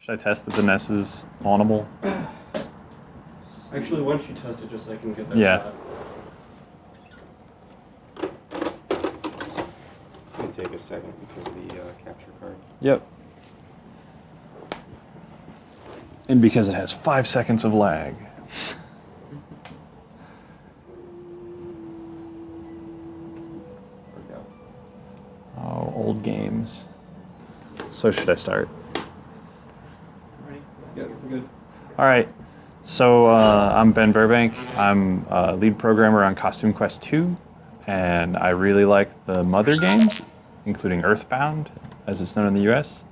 Should I test that the NES is spawnable? Actually, why don't you test it just so I can get that shot? It's going to take a second because of the capture card. Yep. And because it has 5 seconds of lag. Oh, old games. So should I start? Ready? Yeah, it's good. All right. So I'm Ben Burbank. I'm a lead programmer on Costume Quest 2, and I really like the Mother games, including Earthbound, as it's known in the US.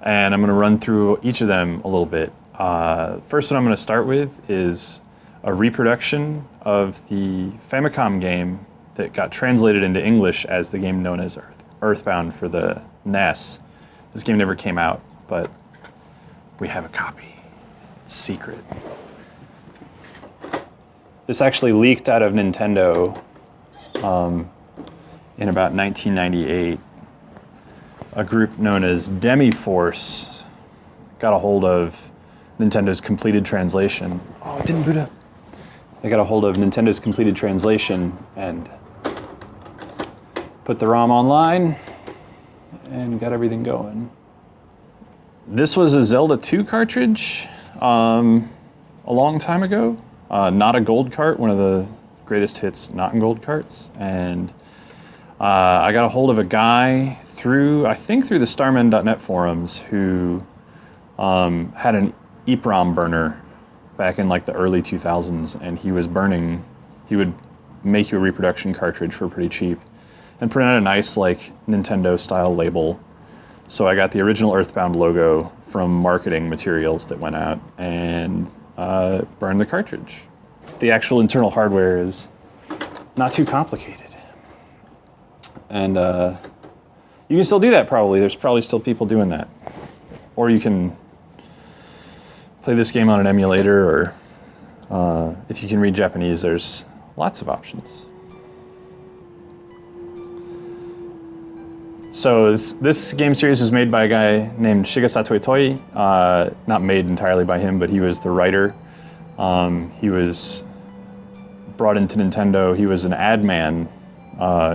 And I'm going to run through each of them a little bit. First one I'm going to start with is a reproduction of the Famicom game that got translated into English as the game known as Earthbound for the NES. This game never came out, but we have a copy. It's secret. This actually leaked out of Nintendo in about 1998. A group known as Demi-Force got a hold of Nintendo's completed translation. Oh, it didn't boot up. They got a hold of Nintendo's completed translation and put the ROM online and got everything going. This was a Zelda 2 cartridge a long time ago. Not a gold cart, one of the greatest hits not in gold carts. And I got a hold of a guy through the starmen.net forums who had an EEPROM burner back in like the early 2000s, and he would make you a reproduction cartridge for pretty cheap and print out a nice like Nintendo style label. So I got the original Earthbound logo from marketing materials that went out and burned the cartridge. The actual internal hardware is not too complicated. And you can still do that probably. There's probably still people doing that. Or you can play this game on an emulator, or if you can read Japanese, there's lots of options. So this game series was made by a guy named Shigesato Itoi. Not made entirely by him, but he was the writer. He was brought into Nintendo. He was an ad man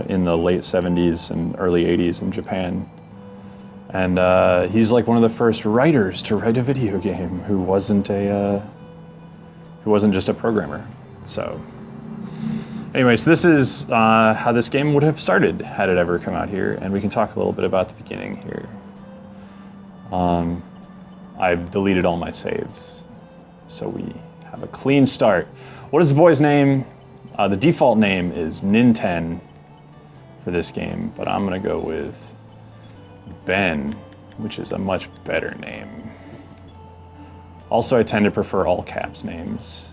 in the late 70s and early 80s in Japan. And he's like one of the first writers to write a video game who wasn't just a programmer. So anyways, this is how this game would have started had it ever come out here, and we can talk a little bit about the beginning here. I've deleted all my saves, so we have a clean start. What is the boy's name? The default name is Ninten for this game, but I'm gonna go with Ben, which is a much better name. Also, I tend to prefer all caps names.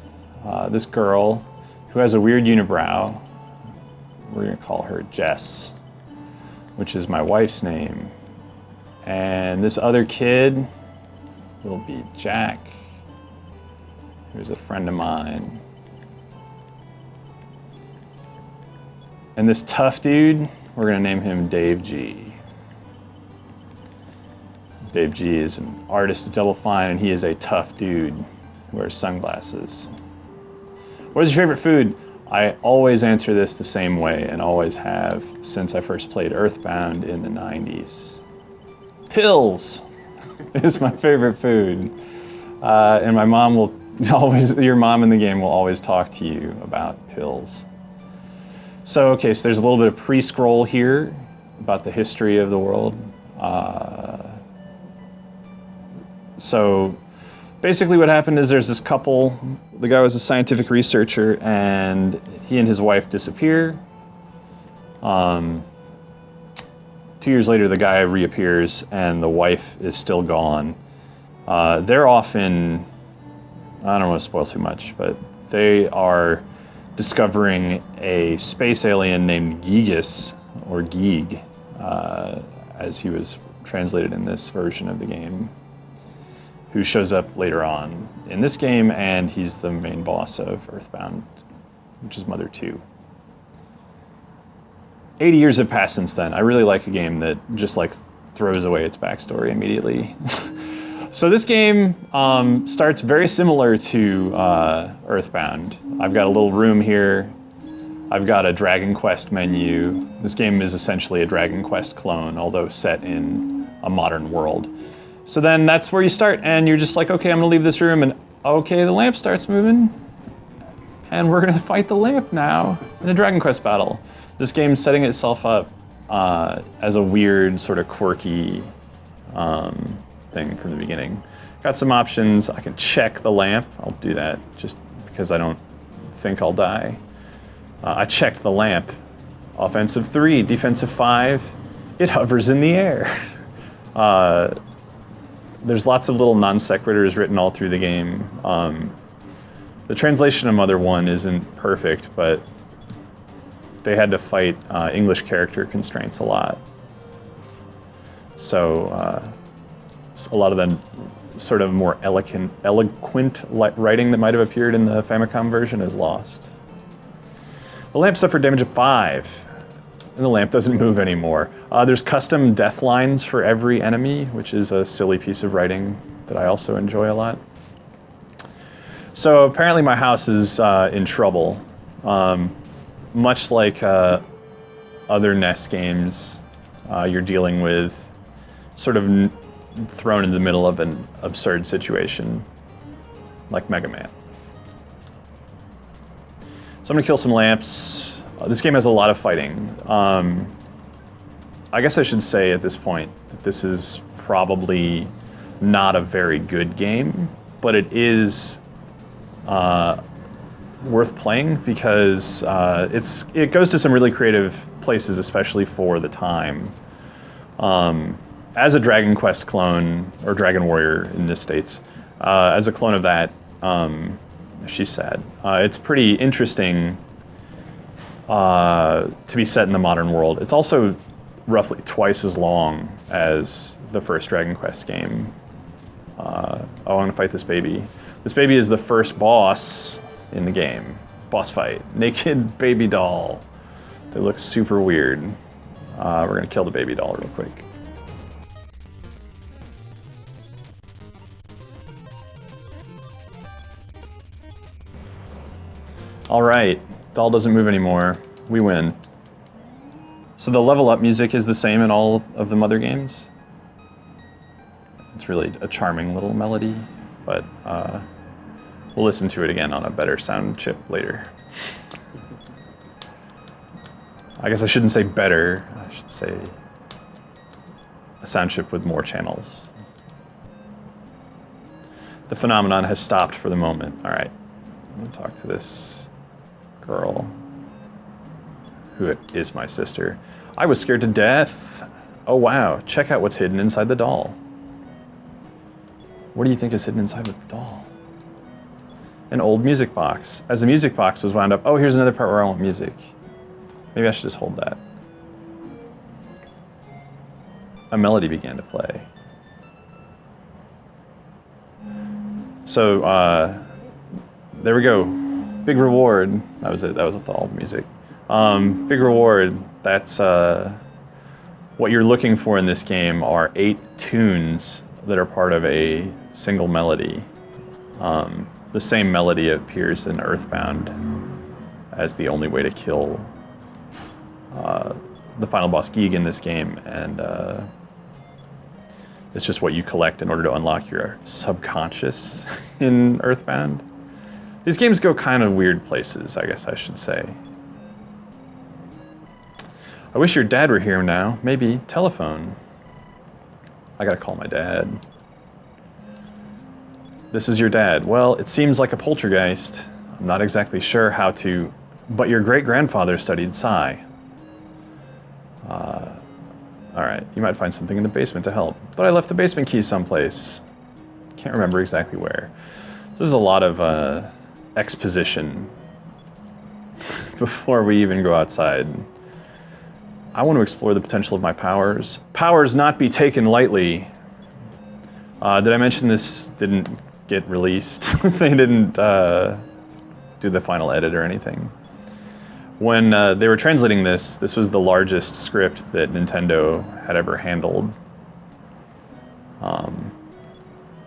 This girl, who has a weird unibrow, we're gonna call her Jess, which is my wife's name. And this other kid will be Jack, who's a friend of mine. And this tough dude, we're gonna name him Dave G. Dave G is an artist at Double Fine, and he is a tough dude who wears sunglasses. What is your favorite food? I always answer this the same way, and always have since I first played Earthbound in the 90s. Pills is my favorite food. And my mom will always, your mom in the game will always talk to you about pills. So, okay, so there's a little bit of pre-scroll here about the history of the world. So basically what happened is there's this couple, the guy was a scientific researcher, and he and his wife disappear. 2 years later, the guy reappears and the wife is still gone. They're off in, I don't want to spoil too much, but they are discovering a space alien named Gigas, or Geeg, as he was translated in this version of the game, who shows up later on in this game, and he's the main boss of Earthbound, which is Mother 2. 80 years have passed since then. I really like a game that just like throws away its backstory immediately. So this game starts very similar to Earthbound. I've got a little room here. I've got a Dragon Quest menu. This game is essentially a Dragon Quest clone, although set in a modern world. So then that's where you start, and you're just like, okay, I'm gonna leave this room, and okay, the lamp starts moving, and we're gonna fight the lamp now in a Dragon Quest battle. This game's setting itself up as a weird, sort of quirky thing from the beginning. Got some options. I can check the lamp. I'll do that just because I don't think I'll die. I checked the lamp. Offensive 3, defensive 5. It hovers in the air. There's lots of little non sequiturs written all through the game. The translation of Mother 1 isn't perfect, but they had to fight English character constraints a lot. So a lot of the sort of more eloquent writing that might have appeared in the Famicom version is lost. The lamp suffered damage of 5, and the lamp doesn't move anymore. There's custom death lines for every enemy, which is a silly piece of writing that I also enjoy a lot. So apparently my house is in trouble. Much like other NES games, you're dealing with sort of thrown in the middle of an absurd situation, like Mega Man. So I'm gonna kill some lamps. This game has a lot of fighting. I guess I should say at this point that this is probably not a very good game, but it is worth playing because it goes to some really creative places, especially for the time. As a Dragon Quest clone, or Dragon Warrior in this states, as a clone of that, she's sad. It's pretty interesting to be set in the modern world. It's also roughly twice as long as the first Dragon Quest game. I want to fight this baby. This baby is the first boss in the game. Boss fight. Naked baby doll. They look super weird. We're gonna kill the baby doll real quick. All right, doll doesn't move anymore. We win. So the level up music is the same in all of the Mother games. It's really a charming little melody, but we'll listen to it again on a better sound chip later. I guess I shouldn't say better, I should say a sound chip with more channels. The phenomenon has stopped for the moment. All right, I'm gonna talk to this girl, who is my sister. I was scared to death. Oh wow, check out what's hidden inside the doll. What do you think is hidden inside of the doll? An old music box. As the music box was wound up, oh, here's another part where I want music. Maybe I should just hold that. A melody began to play. So, there we go. Big reward. That was it. That was all the music. Big reward. That's what you're looking for in this game are 8 tunes that are part of a single melody. The same melody appears in Earthbound as the only way to kill the final boss Geeg in this game, and it's just what you collect in order to unlock your subconscious in Earthbound. These games go kind of weird places, I guess I should say. I wish your dad were here now. Maybe telephone. I gotta call my dad. This is your dad. Well, it seems like a poltergeist. I'm not exactly sure how to, but your great-grandfather studied psi. All right, you might find something in the basement to help, but I left the basement key someplace. Can't remember exactly where. This is a lot of exposition before we even go outside. I want to explore the potential of my powers. Powers not be taken lightly. Did I mention this didn't get released? They didn't do the final edit or anything. When they were translating this was the largest script that Nintendo had ever handled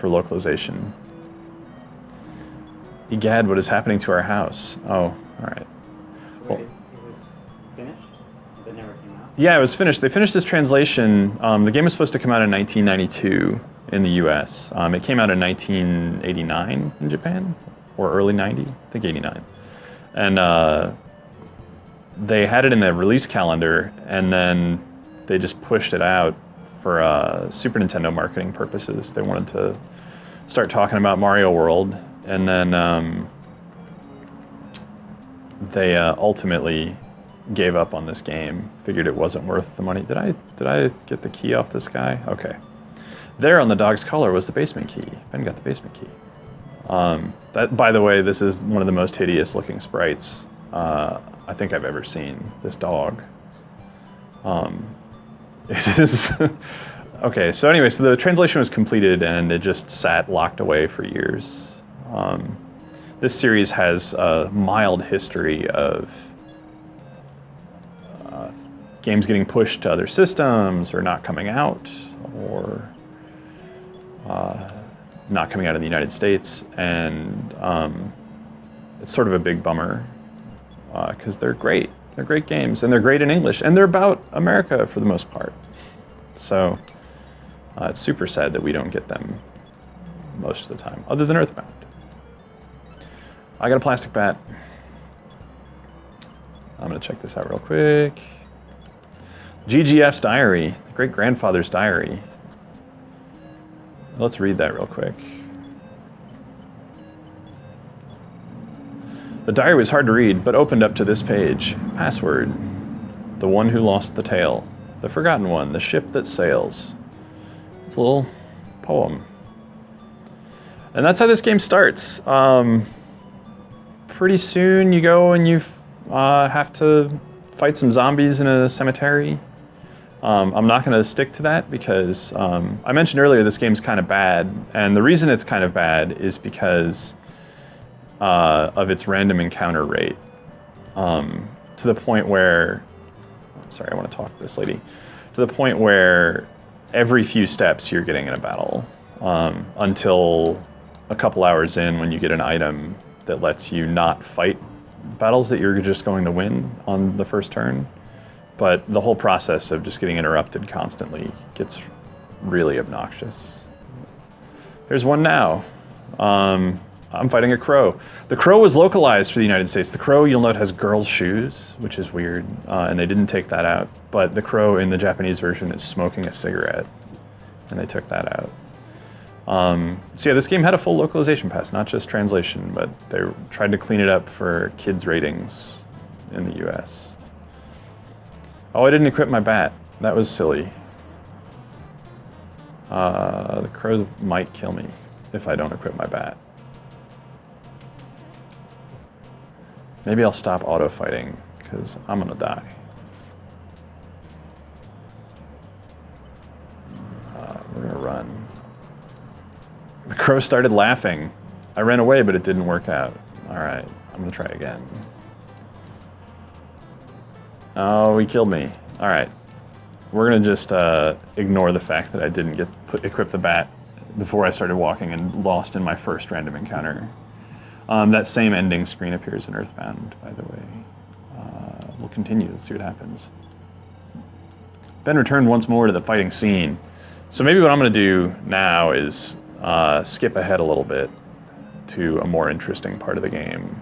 for localization. Egad, what is happening to our house? Oh, all right. So wait, it was finished, but never came out? Yeah, it was finished. They finished this translation. The game was supposed to come out in 1992 in the US. It came out in 1989 in Japan, or early 90, I think 89. And they had it in the release calendar, and then they just pushed it out for Super Nintendo marketing purposes. They wanted to start talking about Mario World, and then they ultimately gave up on this game. Figured it wasn't worth the money. Did I get the key off this guy? Okay. There on the dog's collar was the basement key. Ben got the basement key. That, by the way, this is one of the most hideous looking sprites I think I've ever seen. This dog. It is. Okay, so anyway, so the translation was completed and it just sat locked away for years. This series has a mild history of games getting pushed to other systems or not coming out, or not coming out in the United States, and it's sort of a big bummer because they're great. They're great games, and they're great in English, and they're about America for the most part. So it's super sad that we don't get them most of the time, other than Earthbound. I got a plastic bat. I'm gonna check this out real quick. GGF's diary, the great grandfather's diary. Let's read that real quick. The diary was hard to read, but opened up to this page. Password. The one who lost the tale. The forgotten one. The ship that sails. It's a little poem. And that's how this game starts. Pretty soon you go and you have to fight some zombies in a cemetery. I'm not going to stick to that because I mentioned earlier this game's kind of bad, and the reason it's kind of bad is because of its random encounter rate, to the point where, sorry, I want to talk to this lady, to the point where every few steps you're getting in a battle, until a couple hours in when you get an item that lets you not fight battles that you're just going to win on the first turn. But the whole process of just getting interrupted constantly gets really obnoxious. There's one now. I'm fighting a crow. The crow was localized for the United States. The crow, you'll note, has girls' shoes, which is weird, and they didn't take that out. But the crow in the Japanese version is smoking a cigarette, and they took that out. So yeah, this game had a full localization pass, not just translation, but they tried to clean it up for kids' ratings in the US. Oh, I didn't equip my bat. That was silly. The crow might kill me if I don't equip my bat. Maybe I'll stop auto-fighting, because I'm gonna die. We're gonna run. The crow started laughing. I ran away, but it didn't work out. All right, I'm gonna try again. Oh, he killed me. All right, we're gonna just ignore the fact that I didn't equip the bat before I started walking and lost in my first random encounter. That same ending screen appears in Earthbound, by the way. We'll continue, let's see what happens. Ben returned once more to the fighting scene. So maybe what I'm gonna do now is skip ahead a little bit to a more interesting part of the game,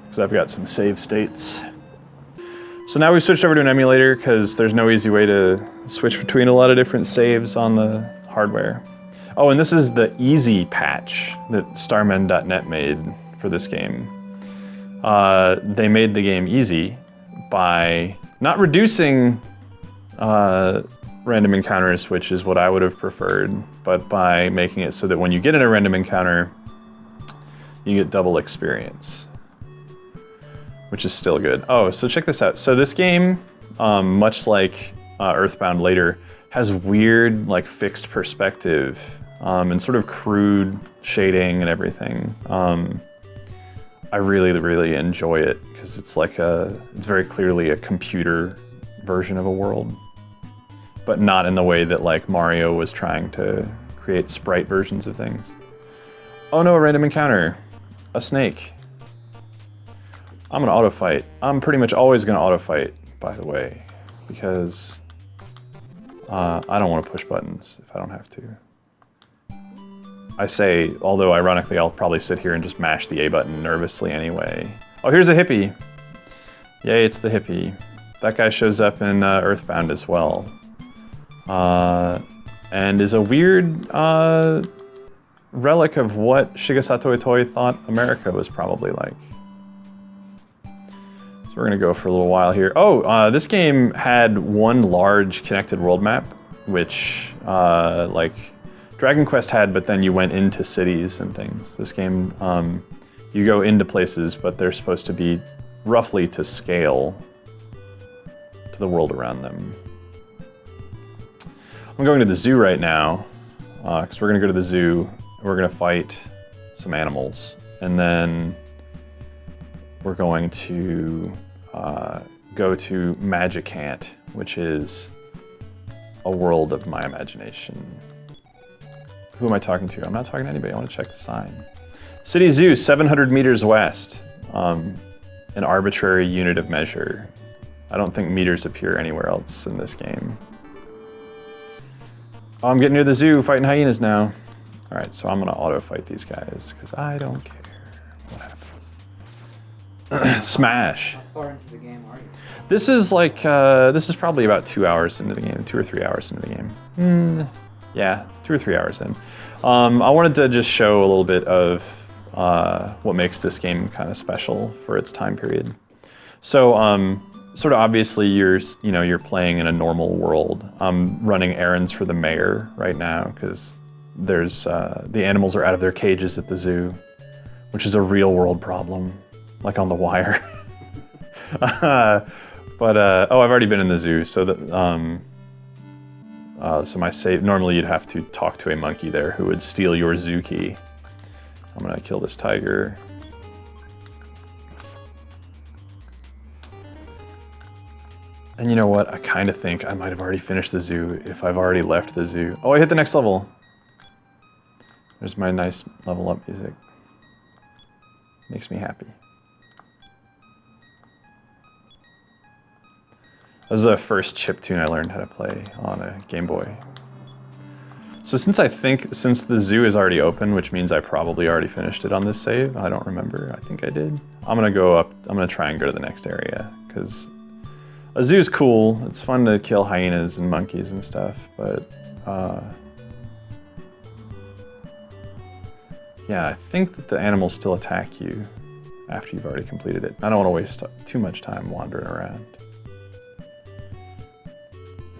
because I've got some save states. So now we've switched over to an emulator because there's no easy way to switch between a lot of different saves on the hardware. Oh, and this is the easy patch that Starmen.net made for this game. They made the game easy by not reducing random encounters, which is what I would have preferred, but by making it so that when you get in a random encounter, you get double experience, which is still good. Oh, so check this out. So this game, much like Earthbound later, has weird, like, fixed perspective and sort of crude shading and everything. I really, really enjoy it because it's like it's very clearly a computer version of a world, but not in the way that like Mario was trying to create create sprite versions of things. Oh no, a random encounter. A snake. I'm gonna auto fight. I'm pretty much always gonna auto fight, by the way, because I don't want to push buttons if I don't have to. I say, although ironically, I'll probably sit here and just mash the A button nervously anyway. Oh, here's a hippie. Yay, it's the hippie. That guy shows up in Earthbound as well. And is a weird relic of what Shigesato Itoi thought America was probably like. So we're gonna go for a little while here. Oh, this game had one large connected world map, which like Dragon Quest had, but then you went into cities and things. This game, you go into places, but they're supposed to be roughly to scale to the world around them. I'm going to the zoo right now, because we're gonna go to the zoo, and we're gonna fight some animals, and then we're going to go to Magicant, which is a world of my imagination. Who am I talking to? I'm not talking to anybody, I wanna check the sign. City Zoo, 700 meters west. An arbitrary unit of measure. I don't think meters appear anywhere else in this game. Oh, I'm getting near the zoo, fighting hyenas now. All right, so I'm gonna auto fight these guys, because I don't care what happens. Smash. How far into the game are you? This is like, this is probably about 2 hours into the game, 2 or 3 hours into the game. Yeah, 2 or 3 hours in. I wanted to just show a little bit of what makes this game kind of special for its time period. So, sort of obviously you're playing in a normal world. I'm running errands for the mayor right now because there's the animals are out of their cages at the zoo, which is a real world problem, like on The Wire. But oh, I've already been in the zoo, so that so my save, normally you'd have to talk to a monkey there who would steal your zoo key. I'm gonna kill this tiger. And you know what? I kind of think I might have already finished the zoo if I've already left the zoo. Oh, I hit the next level. There's my nice level up music. Makes me happy. That was the first chiptune I learned how to play on a Game Boy. So since the zoo is already open, which means I probably already finished it on this save, I don't remember, I think I did. I'm gonna go up, I'm gonna try and go to the next area, because a zoo's cool, it's fun to kill hyenas and monkeys and stuff, but yeah, I think that the animals still attack you after you've already completed it. I don't want to waste too much time wandering around.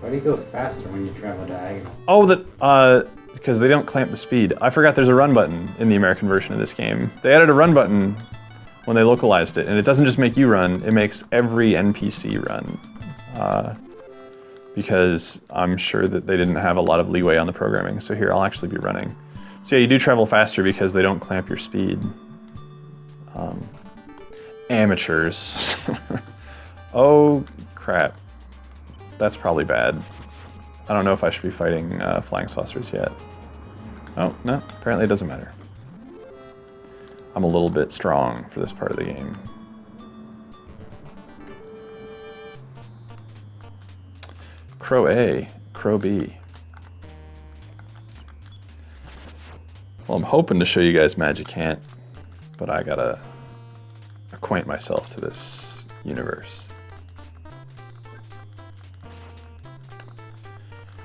Why do you go faster when you travel diagonal? Oh, because they don't clamp the speed. I forgot there's a run button in the American version of this game. They added a run button when they localized it, and it doesn't just make you run, it makes every NPC run. Because I'm sure that they didn't have a lot of leeway on the programming, so here, I'll actually be running. So yeah, you do travel faster because they don't clamp your speed. Amateurs. Oh, crap. That's probably bad. I don't know if I should be fighting flying saucers yet. Oh, no, apparently it doesn't matter. I'm a little bit strong for this part of the game. Crow A, Crow B. Well, I'm hoping to show you guys Magicant, but I gotta acquaint myself to this universe.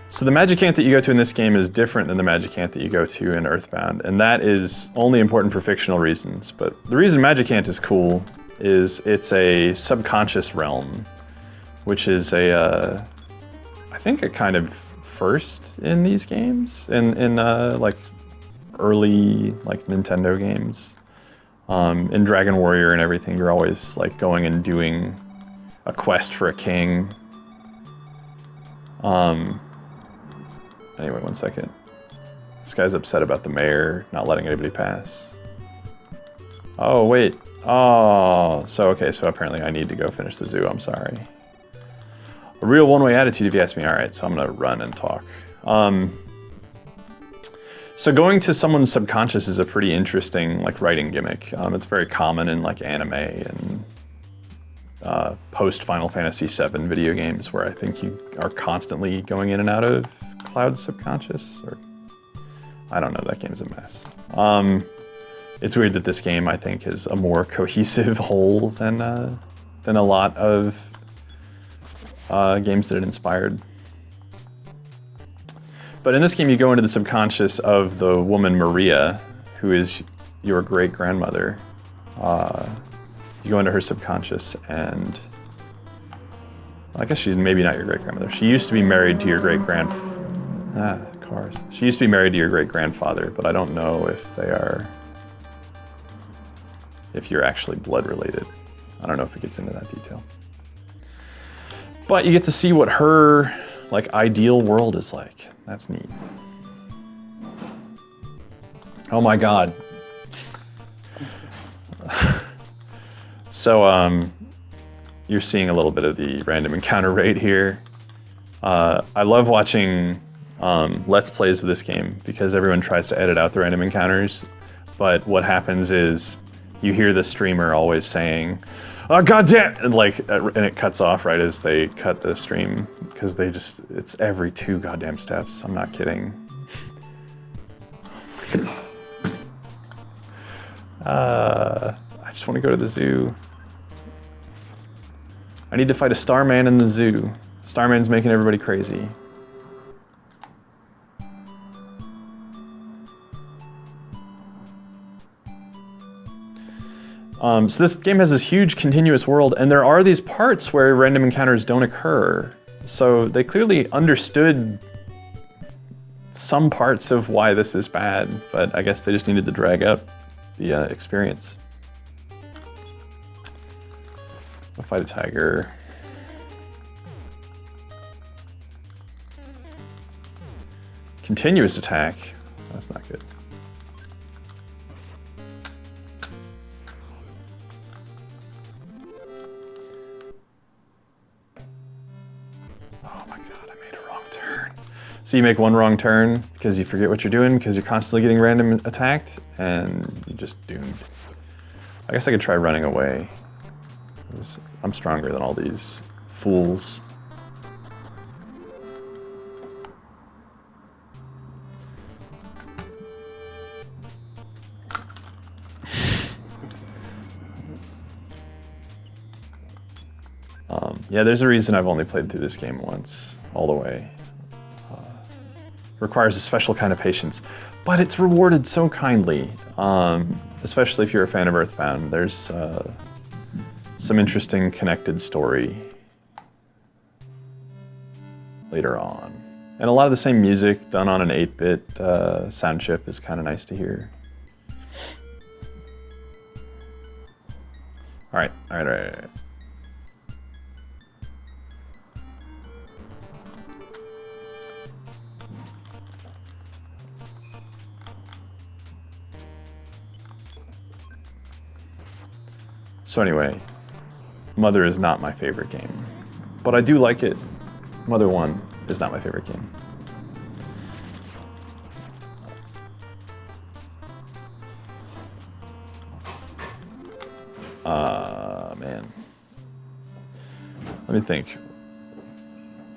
So the Magicant that you go to in this game is different than the Magicant that you go to in Earthbound, and that is only important for fictional reasons. But the reason Magicant is cool is it's a subconscious realm, which is a, I think a kind of first in these games, in like early like Nintendo games. In Dragon Warrior and everything, you're always like going and doing a quest for a king. Anyway, one second. This guy's upset about the mayor not letting anybody pass. Oh, wait. Oh, so okay, so apparently I need to go finish the zoo, I'm sorry. A real one-way attitude if you ask me. All right, so I'm gonna run and talk. So going to someone's subconscious is a pretty interesting like writing gimmick. It's very common in like anime and post Final Fantasy VII video games, where I think you are constantly going in and out of Cloud's subconscious. Or I don't know, that game's a mess. It's weird that this game, I think, is a more cohesive whole than a lot of games that it inspired. But in this game, you go into the subconscious of the woman Maria, who is your great-grandmother. You go into her subconscious, and I guess she's maybe not your great-grandmother. She used to be married to your cars. She used to be married to your great-grandfather, but I don't know if they are, if you're actually blood related. I don't know if it gets into that detail. But you get to see what her like ideal world is like. That's neat. Oh my God. So you're seeing a little bit of the random encounter rate here. I love watching Let's Plays of this game because everyone tries to edit out the random encounters, but what happens is you hear the streamer always saying, "Oh goddamn!" and it cuts off right as they cut the stream because it's every 2 goddamn steps. I'm not kidding. I just want to go to the zoo. I need to fight a Starman in the zoo. Starman's making everybody crazy. So this game has this huge continuous world, and there are these parts where random encounters don't occur. So they clearly understood some parts of why this is bad, but I guess they just needed to drag up the experience. I'll fight a tiger. Continuous attack. That's not good. So you make one wrong turn because you forget what you're doing because you're constantly getting random attacked and you're just doomed. I guess I could try running away. I'm stronger than all these fools. Yeah, there's a reason I've only played through this game once, all the way. Requires a special kind of patience, but it's rewarded so kindly, especially if you're a fan of Earthbound. There's some interesting connected story later on. And a lot of the same music done on an 8-bit sound chip is kind of nice to hear. All right. So anyway, Mother is not my favorite game, but I do like it. Mother 1 is not my favorite game. Man. Let me think.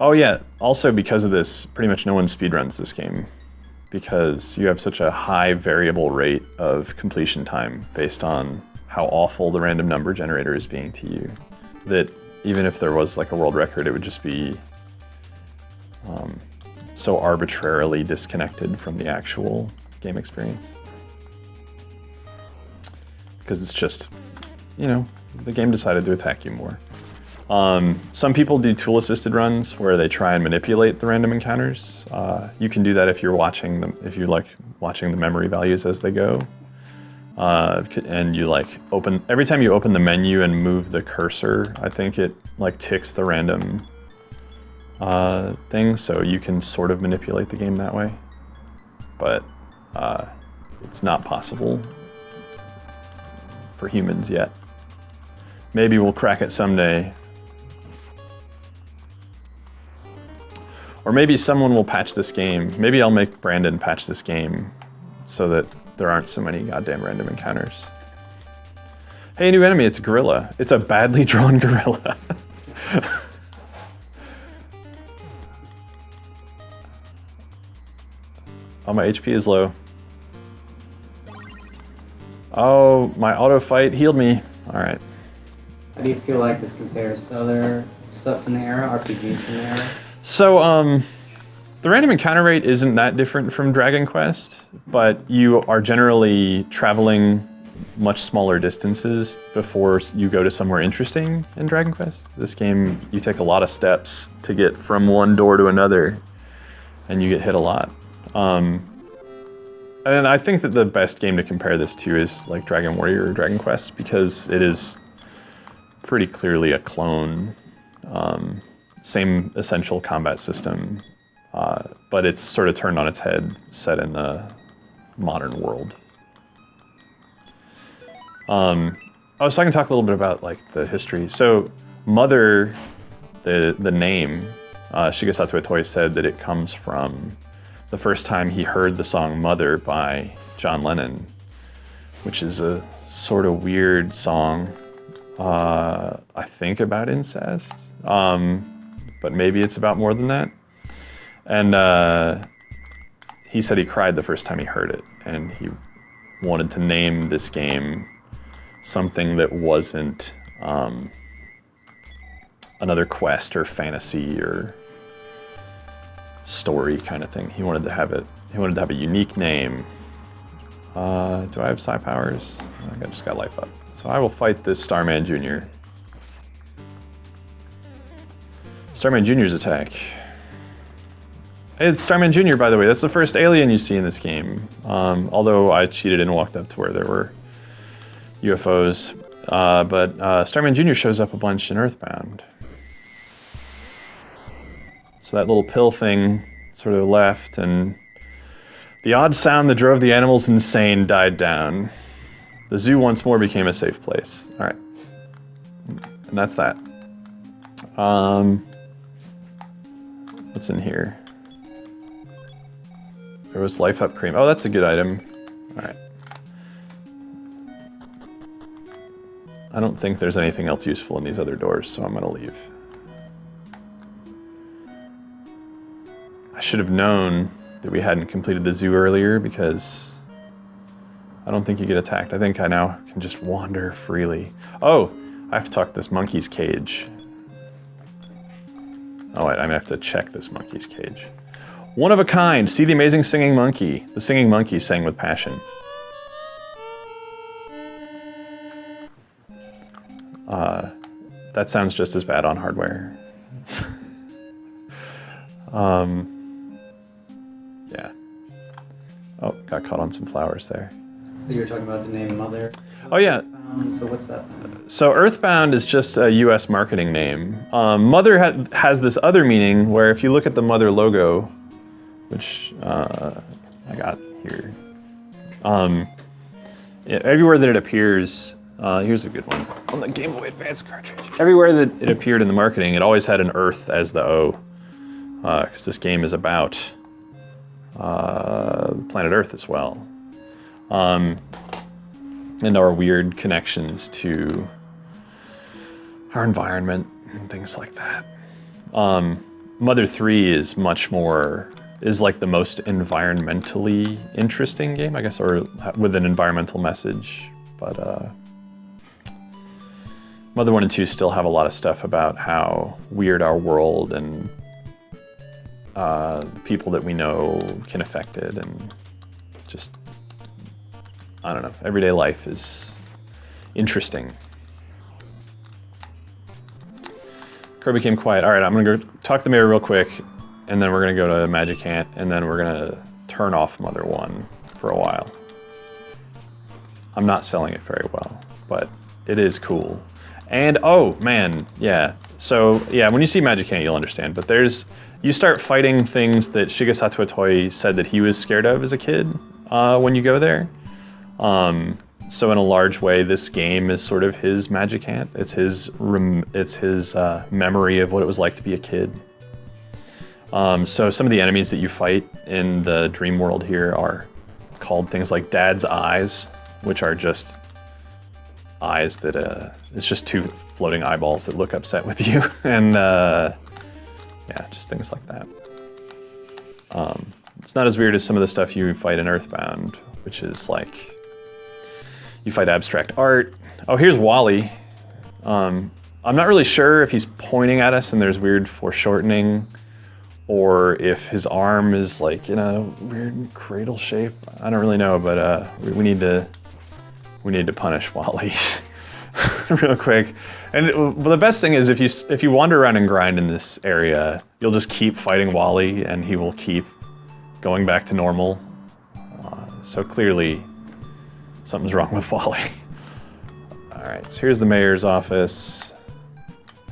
Oh yeah, also because of this, pretty much no one speedruns this game because you have such a high variable rate of completion time based on how awful the random number generator is being to you, that even if there was like a world record, it would just be so arbitrarily disconnected from the actual game experience. Because it's just, the game decided to attack you more. Some people do tool-assisted runs where they try and manipulate the random encounters. You can do that if you're watching them, if you like watching the memory values as they go. And you every time you open the menu and move the cursor, I think it ticks the random thing, so you can sort of manipulate the game that way. But it's not possible for humans yet. Maybe we'll crack it someday. Or maybe someone will patch this game. Maybe I'll make Brandon patch this game so that there aren't so many goddamn random encounters. Hey, new enemy, it's a gorilla. It's a badly drawn gorilla. Oh, my HP is low. Oh, my auto fight healed me. All right. How do you feel like this compares to other stuff in the era, RPGs from the era? So, the random encounter rate isn't that different from Dragon Quest, but you are generally traveling much smaller distances before you go to somewhere interesting in Dragon Quest. This game, you take a lot of steps to get from one door to another, and you get hit a lot. And I think that the best game to compare this to is like Dragon Warrior or Dragon Quest, because it is pretty clearly a clone. Same essential combat system, but it's sort of turned on its head, set in the modern world. So I can talk a little bit about like the history. So Mother, the name, Shigesato Itoi said that it comes from the first time he heard the song Mother by John Lennon, which is a sort of weird song, I think about incest, but maybe it's about more than that. And he said he cried the first time he heard it, and he wanted to name this game something that wasn't another quest or fantasy or story kind of thing. He wanted to have a unique name. Do I have psi powers? I think I just got life up. So I will fight this Starman Jr. Starman Jr.'s attack. Hey, it's Starman Jr., by the way. That's the first alien you see in this game. Although I cheated and walked up to where there were UFOs. But Starman Jr. shows up a bunch in Earthbound. So that little pill thing sort of left, and the odd sound that drove the animals insane died down. The zoo once more became a safe place. All right. And that's that. What's in here? There was life up cream. Oh, that's a good item. All right. I don't think there's anything else useful in these other doors, so I'm gonna leave. I should have known that we hadn't completed the zoo earlier, because I don't think you get attacked. I think I now can just wander freely. Oh, I have to talk this monkey's cage. Oh wait, I'm gonna have to check this monkey's cage. One of a kind, see the amazing singing monkey. The singing monkey sang with passion. That sounds just as bad on hardware. Yeah. Oh, got caught on some flowers there. You were talking about the name Mother. Oh yeah. So what's that? So Earthbound is just a US marketing name. Mother has this other meaning where if you look at the Mother logo, which I got here, everywhere that it appears, here's a good one, on the Game Boy Advance cartridge. Everywhere that it appeared in the marketing, it always had an Earth as the O, because this game is about planet Earth as well. And our weird connections to our environment and things like that. Mother 3 is is like the most environmentally interesting game, I guess, or with an environmental message. But Mother 1 and 2 still have a lot of stuff about how weird our world and people that we know can affect it, and just, I don't know, everyday life is interesting. Crow became quiet. All right, I'm gonna go talk to the mirror real quick, and then we're gonna go to Magic Ant, and then we're gonna turn off Mother 1 for a while. I'm not selling it very well, but it is cool. And oh man, yeah. So yeah, when you see Magic Ant, you'll understand, but you start fighting things that Shigesato Itoi said that he was scared of as a kid when you go there. So in a large way, this game is sort of his Magic Ant. It's his memory of what it was like to be a kid. So some of the enemies that you fight in the dream world here are called things like Dad's Eyes, which are just eyes that, it's just two floating eyeballs that look upset with you. And yeah, just things like that. It's not as weird as some of the stuff you fight in Earthbound, which is like, you fight abstract art. Oh, here's Wally. I'm not really sure if he's pointing at us and there's weird foreshortening, or if his arm is like in a weird cradle shape. I don't really know, but we need to punish Wally real quick. And well, the best thing is if you wander around and grind in this area, you'll just keep fighting Wally and he will keep going back to normal. So clearly something's wrong with Wally. All right, so here's the mayor's office.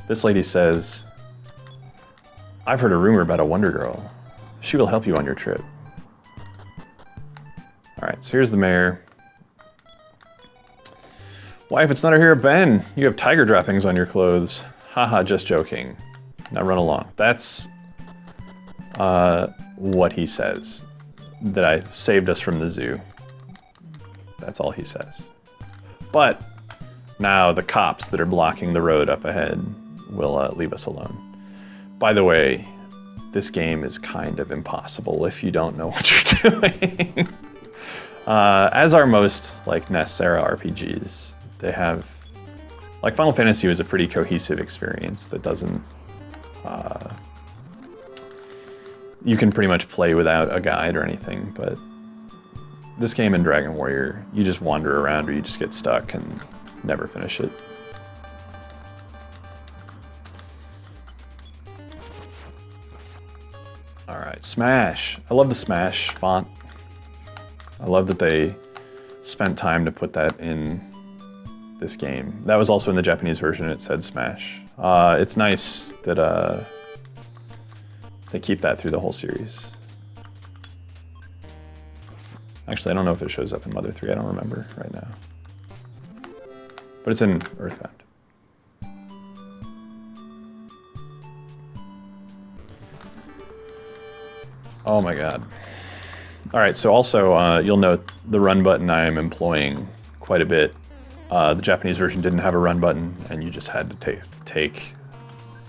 This lady says, "I've heard a rumor about a Wonder Girl. She will help you on your trip." All right, so here's the mayor. "Wife, it's not our hero Ben. You have tiger droppings on your clothes." Haha, just joking. Now run along. That's what he says. That I saved us from the zoo. That's all he says. But now the cops that are blocking the road up ahead will leave us alone. By the way, this game is kind of impossible if you don't know what you're doing. As are most like NES era RPGs. They have, like Final Fantasy was a pretty cohesive experience that doesn't, you can pretty much play without a guide or anything, but this game in Dragon Warrior, you just wander around or you just get stuck and never finish it. All right, Smash. I love the Smash font. I love that they spent time to put that in this game. That was also in the Japanese version, it said Smash. It's nice that they keep that through the whole series. Actually, I don't know if it shows up in Mother 3, I don't remember right now. But it's in Earthbound. Oh my god. All right, so also you'll note the run button I am employing quite a bit. The Japanese version didn't have a run button, and you just had to take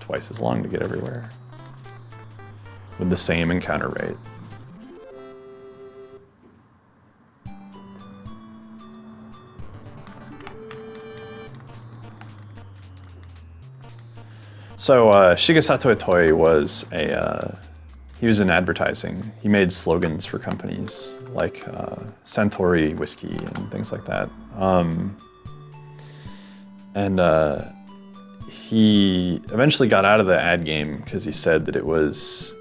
twice as long to get everywhere with the same encounter rate. So Shigesato Itoi was he was in advertising. He made slogans for companies like Suntory whiskey and things like that. He eventually got out of the ad game because he said that it was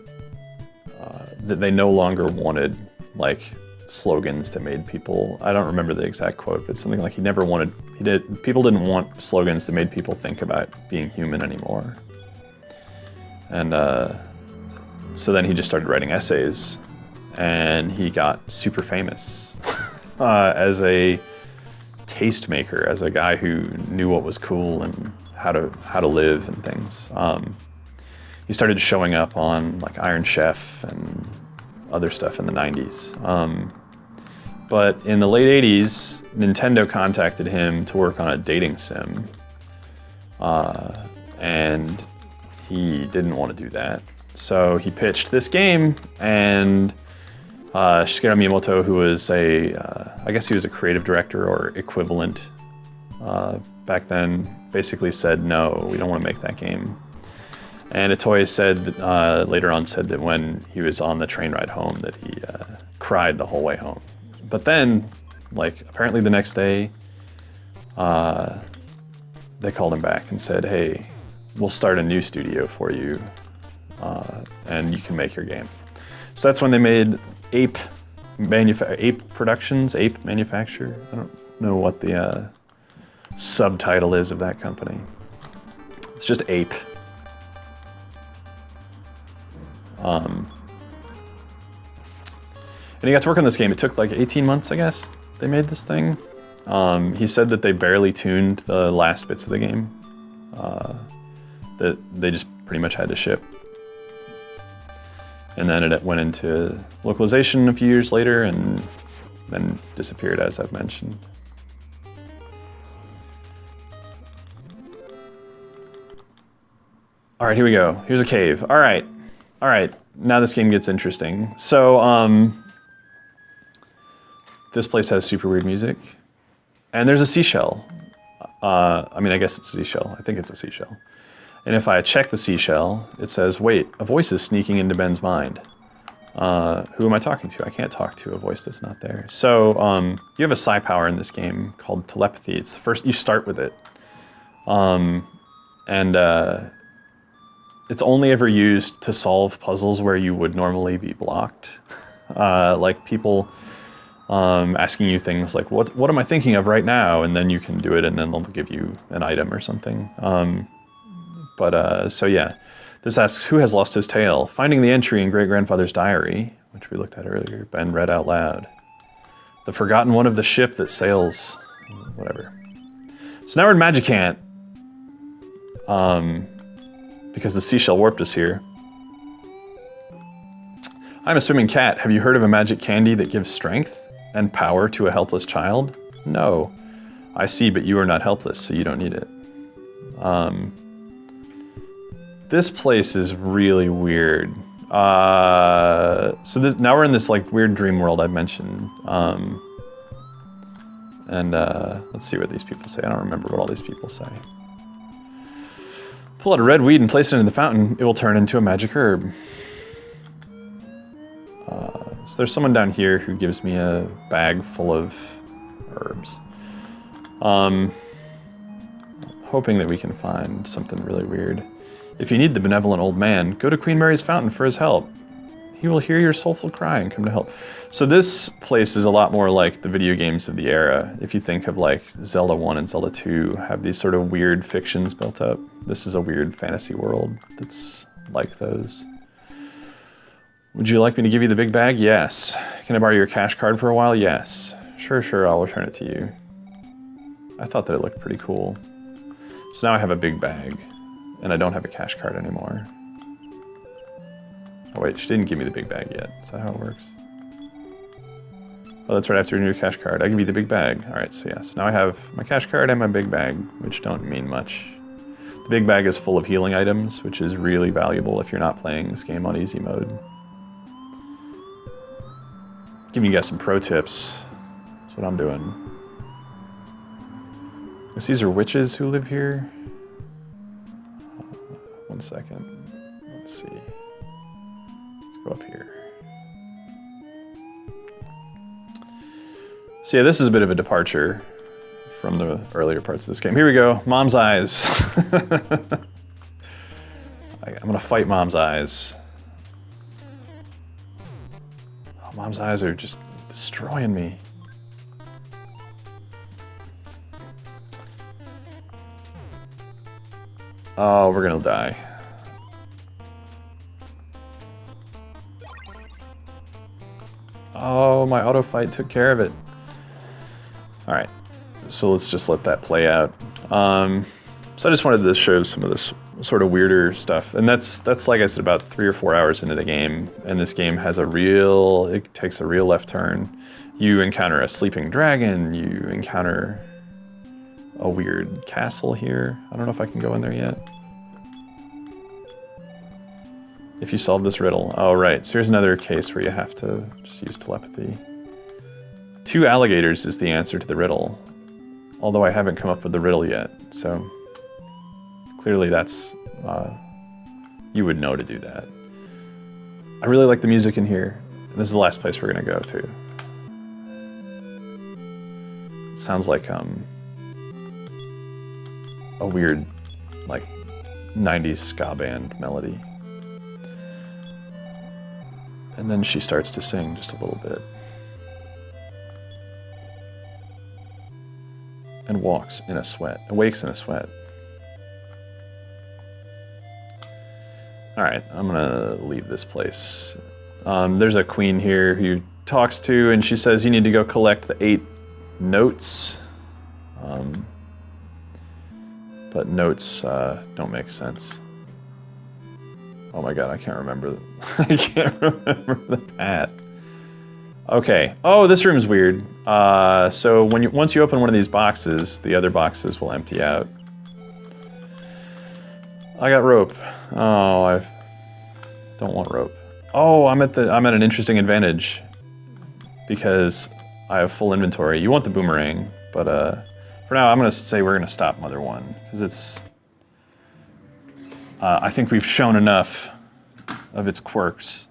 that they no longer wanted like slogans that made people, I don't remember the exact quote, but something like people didn't want slogans that made people think about being human anymore. And so then he just started writing essays, and he got super famous as a tastemaker, as a guy who knew what was cool and how to live and things. He started showing up on like Iron Chef and other stuff in the 90s. But in the late 80s, Nintendo contacted him to work on a dating sim. And he didn't want to do that. So he pitched this game, and Shigeru Miyamoto, who was I guess he was a creative director or equivalent back then, basically said, no, we don't want to make that game. And Itoi said, later on said that when he was on the train ride home that he cried the whole way home. But then, like, apparently the next day, they called him back and said, hey, we'll start a new studio for you, and you can make your game. So that's when they made Ape Productions, Ape Manufacture. I don't know what the subtitle is of that company. It's just Ape. And he got to work on this game. It took like 18 months, I guess, they made this thing. He said that they barely tuned the last bits of the game. That they just pretty much had to ship. And then it went into localization a few years later, and then disappeared, as I've mentioned. All right, here we go. Here's a cave. All right. Now this game gets interesting. So, this place has super weird music, and there's a seashell. I mean, I guess it's a seashell. I think it's a seashell. And if I check the seashell, it says, wait, a voice is sneaking into Ben's mind. Who am I talking to? I can't talk to a voice that's not there. So, you have a psi power in this game called telepathy. It's the first, you start with it. It's only ever used to solve puzzles where you would normally be blocked. Like people asking you things like, what am I thinking of right now? And then you can do it, and then they'll give you an item or something. So yeah, this asks, who has lost his tail? Finding the entry in great-grandfather's diary, which we looked at earlier, Ben read out loud. The forgotten one of the ship that sails, whatever. So now we're in Magicant. Because the seashell warped us here. I'm a swimming cat. Have you heard of a magic candy that gives strength and power to a helpless child? No. I see, but you are not helpless, so you don't need it. This place is really weird. Now we're in this like weird dream world I mentioned. Let's see what these people say. I don't remember what all these people say. Pull out a red weed and place it in the fountain, it will turn into a magic herb. So there's someone down here who gives me a bag full of herbs. Hoping that we can find something really weird. If you need the benevolent old man, go to Queen Mary's fountain for his help. He will hear your soulful cry and come to help. So this place is a lot more like the video games of the era. If you think of like Zelda 1 and Zelda 2 have these sort of weird fictions built up. This is a weird fantasy world that's like those. Would you like me to give you the big bag? Yes. Can I borrow your cash card for a while? Yes. Sure, I'll return it to you. I thought that it looked pretty cool. So now I have a big bag, and I don't have a cash card anymore. Oh wait, she didn't give me the big bag yet. Is that how it works? Oh, that's right, after your new cash card. I give you the big bag. All right, so yes. Now I have my cash card and my big bag, which don't mean much. The big bag is full of healing items, which is really valuable if you're not playing this game on easy mode. Giving you guys some pro tips. That's what I'm doing. I guess these are witches who live here. 1 second. Let's see. Go up here. So yeah, this is a bit of a departure from the earlier parts of this game. Here we go, Mom's Eyes. I'm gonna fight Mom's Eyes. Oh, Mom's Eyes are just destroying me. Oh, we're gonna die. Oh, my auto fight took care of it. All right, so let's just let that play out. So I just wanted to show some of this sort of weirder stuff, and that's like I said, about 3 or 4 hours into the game, and this game has it takes a real left turn. You encounter a sleeping dragon. You encounter a weird castle here. I don't know if I can go in there yet. If you solve this riddle. Oh, right. So here's another case where you have to just use telepathy. 2 alligators is the answer to the riddle. Although I haven't come up with the riddle yet, so clearly that's, you would know to do that. I really like the music in here. And this is the last place we're gonna go to. It sounds like, a weird, like, 90s ska band melody. And then she starts to sing just a little bit. And wakes in a sweat. All right, I'm gonna leave this place. There's a queen here who you talks to, and she says you need to go collect the 8 notes. But notes don't make sense. Oh my god, I can't remember. I can't remember the path. Okay. Oh, this room is weird. So once you open one of these boxes, the other boxes will empty out. I got rope. Oh, I don't want rope. Oh, I'm at an interesting advantage because I have full inventory. You want the boomerang, but for now I'm gonna say we're gonna stop Mother 1 because it's. I think we've shown enough of its quirks.